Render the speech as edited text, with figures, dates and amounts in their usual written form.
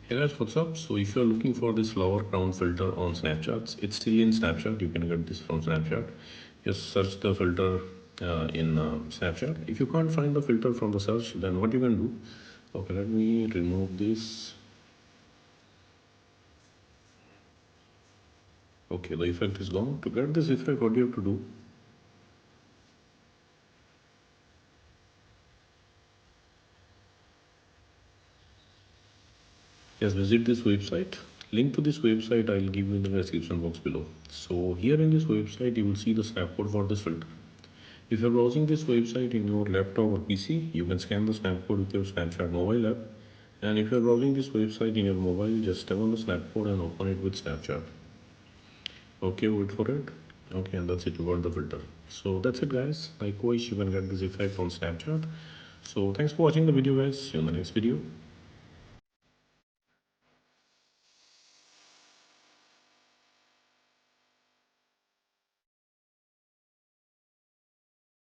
Hey guys, what's up? So if you're looking for this flower crown filter on Snapchat, it's still in Snapchat. You can get this from Snapchat. Just search the filter in Snapchat. If you can't find the filter from the search, then what you can do? Okay, let me remove this. Okay, the effect is gone. To get this effect, what you have to do? Just visit this website. Link to this website I'll give you in the description box below. So here in this website, you will see the snap code for this filter. If you're browsing this website in your laptop or PC, you can scan the snap code with your Snapchat mobile app. And if you're browsing this website in your mobile, just step on the snap code and open it with Snapchat. Okay, wait for it. Okay, and that's it, you got the filter. So that's it guys. Likewise, you can get this effect on Snapchat. So thanks for watching the video guys. See you in the next video.